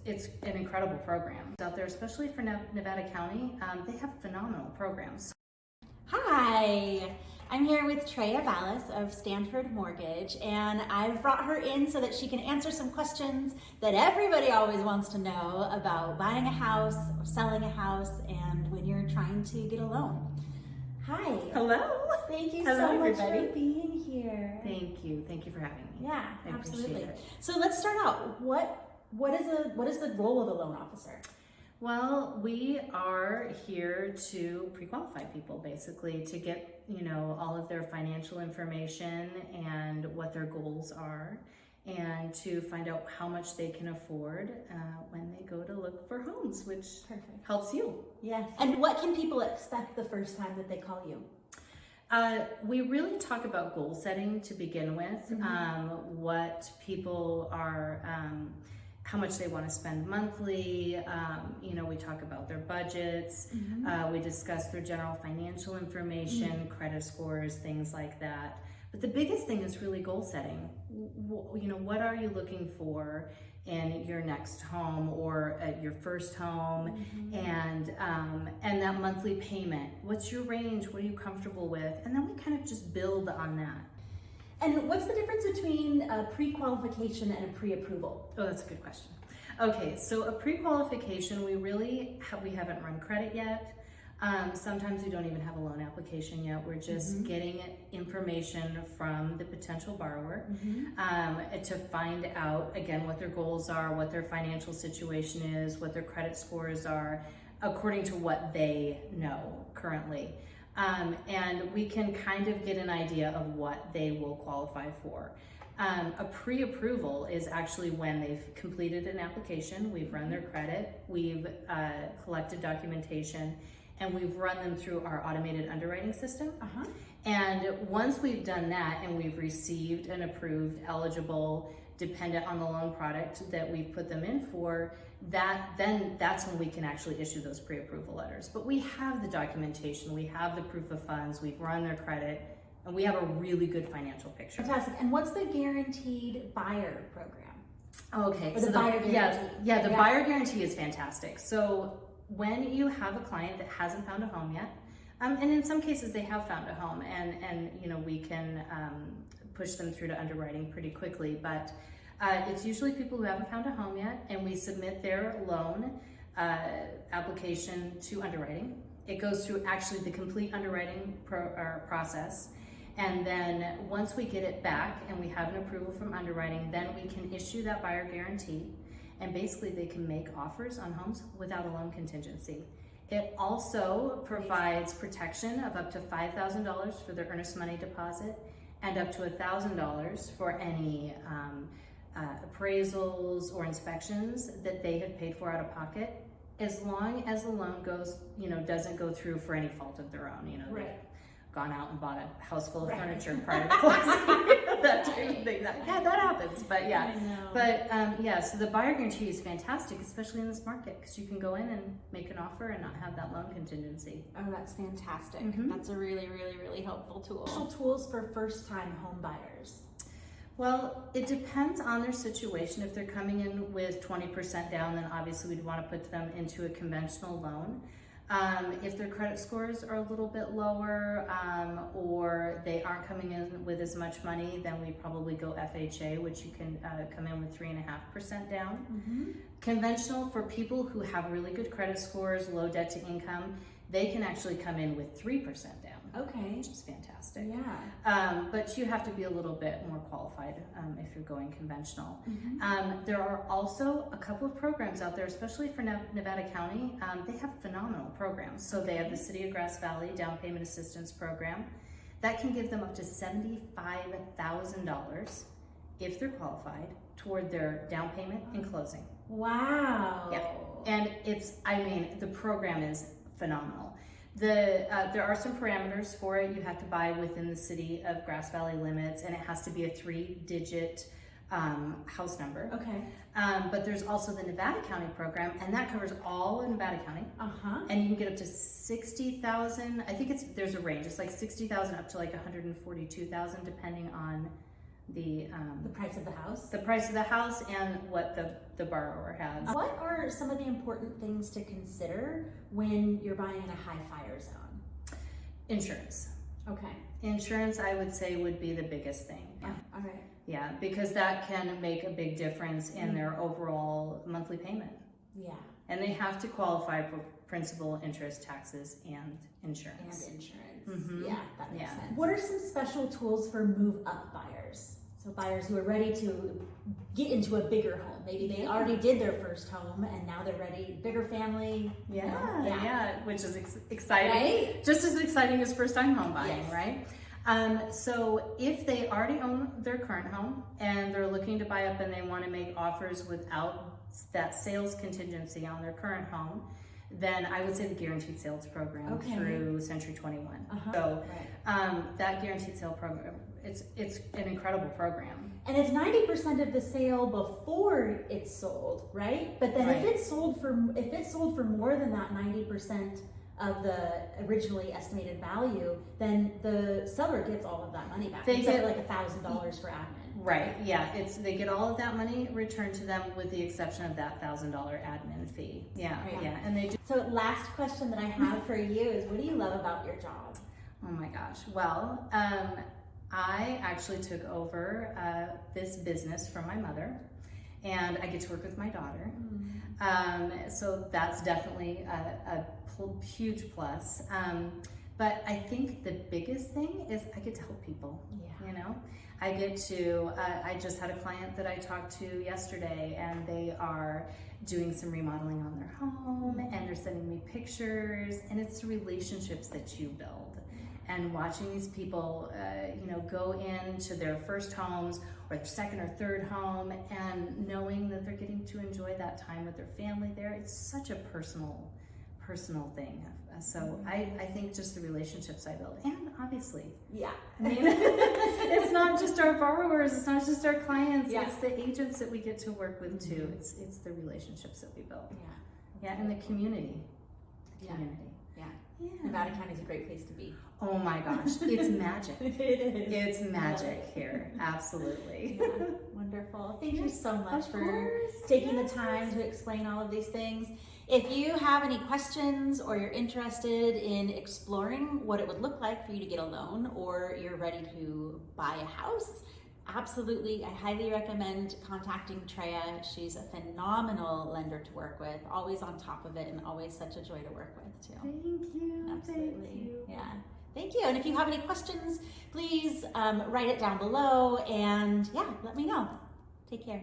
It's an incredible program out there, especially for Nevada County. They have phenomenal programs. Hi, I'm here with Treya Vallis of Stanford Mortgage, and I've brought her in so that she can answer some questions that everybody always wants to know about buying a house or selling a house and when you're trying to get a loan. Hi. Hello. Thank you Hello, so much everybody. for being here. Thank you for having me. Yeah, I absolutely. appreciate it. So let's start out. What is the role of a loan officer? Well, we are here to pre-qualify people, basically, to get, all of their financial information and what their goals are, and to find out how much they can afford when they go to look for homes, which helps you. Yes. And what can people expect the first time that they call you? We really talk about goal setting to begin with, what people are, how much they want to spend monthly. We talk about their budgets. We discuss their general financial information, credit scores, things like that. But the biggest thing is really goal setting. What are you looking for in your next home or at your first home, and that monthly payment? What's your range? What are you comfortable with? And then we kind of just build on that. And what's the difference between a pre-qualification and a pre-approval? Oh, that's a good question. Okay, so a pre-qualification, we haven't run credit yet. Sometimes we don't even have a loan application yet. We're just getting information from the potential borrower to find out, again, what their goals are, what their financial situation is, what their credit scores are, according to what they know currently. And we can kind of get an idea of what they will qualify for. A pre-approval is actually when they've completed an application, we've run their credit, we've collected documentation, and we've run them through our automated underwriting system. And once we've done that and we've received an approved, eligible, dependent on the loan product that we've put them in for, that's when we can actually issue those pre-approval letters. But we have the documentation, we have the proof of funds, we've run their credit, and we have a really good financial picture. Fantastic. And what's the guaranteed buyer program? Okay. Or the buyer guarantee. Yeah, the buyer guarantee is fantastic. So when you have a client that hasn't found a home yet, and in some cases they have found a home, and we can push them through to underwriting pretty quickly, but it's usually people who haven't found a home yet, and we submit their loan application to underwriting. It goes through actually the complete underwriting process, and then once we get it back and we have an approval from underwriting, then we can issue that buyer guarantee, and basically they can make offers on homes without a loan contingency. It also provides protection of up to $5,000 for their earnest money deposit and up to $1,000 for any appraisals or inspections that they have paid for out of pocket, as long as the loan doesn't go through for any fault of their own. They've gone out and bought a house full of furniture prior to closing. That type of thing. That happens. But so the buyer guarantee is fantastic, especially in this market, because you can go in and make an offer and not have that loan contingency. Oh, that's fantastic. That's a really, really, really helpful tool. Special tools for first-time home buyers. Well, it depends on their situation. If they're coming in with 20% down, then obviously we'd want to put them into a conventional loan. If their credit scores are a little bit lower, or they aren't coming in with as much money, then we probably go FHA, which you can come in with 3.5% down. Conventional, for people who have really good credit scores, low debt to income, they can actually come in with 3% down. Okay. Which is fantastic. Yeah. But you have to be a little bit more qualified if you're going conventional. There are also a couple of programs out there, especially for Nevada County. They have phenomenal programs. So they have the City of Grass Valley Down Payment Assistance Program. That can give them up to $75,000 if they're qualified toward their down payment and closing. Wow. Yeah. And the program is phenomenal. There are some parameters for it. You have to buy within the City of Grass Valley limits, and it has to be a 3-digit house number. Okay. But there's also the Nevada County program, and that covers all in Nevada County. And you can get up to 60,000. I think there's a range. It's like 60,000 up to like 142,000, depending on the price of the house. the price of the house and what the borrower has. What are some of the important things to consider when you're buying in a high fire zone? Insurance. Okay. Insurance, I would say, would be the biggest thing. Yeah. All right. Yeah, because that can make a big difference in their overall monthly payment. Yeah. And they have to qualify for principal, interest, taxes, and insurance. And insurance. Mhm. Yeah, that makes Yeah. sense. What are some special tools for move up buyers? So buyers who are ready to get into a bigger home. Maybe they already did their first home and now they're ready, bigger family. Yeah, which is exciting. Right? Just as exciting as first time home buying, Yes. right? So if they already own their current home and they're looking to buy up and they want to make offers without that sales contingency on their current home, then I would say the guaranteed sales program through Century 21. So that guaranteed sale program, it's an incredible program. And it's 90% of the sale before it's sold, right? But then if it's sold for more than that 90% of the originally estimated value, then the seller gets all of that money back. They get like $1,000 for admin. Right. Yeah. They get all of that money returned to them with the exception of that $1,000 admin fee. Yeah. Right. Yeah. And they do. So last question that I have for you is, what do you love about your job? Oh my gosh. Well, I actually took over this business from my mother, and I get to work with my daughter. So that's definitely a huge plus. But I think the biggest thing is I get to help people. You know, I get to, I just had a client that I talked to yesterday, and they are doing some remodeling on their home, and they're sending me pictures, and it's the relationships that you build. And watching these people, go into their first homes or their second or third home, and knowing that they're getting to enjoy that time with their family there, it's such a personal thing. So I think just the relationships I build, and obviously, I mean, it's not just our borrowers, it's not just our clients, it's the agents that we get to work with too. It's the relationships that we build. And the community. Nevada County is a great place to be. Oh my gosh, it's magic. It is. It's magic here, absolutely. Wonderful. Thank you so much for taking the time to explain all of these things. If you have any questions or you're interested in exploring what it would look like for you to get a loan, or you're ready to buy a house, absolutely, I highly recommend contacting Treya. She's a phenomenal lender to work with, always on top of it, and always such a joy to work with too. Thank you. Absolutely. Thank you. Yeah. Thank you. And if you have any questions, please write it down below, and let me know. Take care.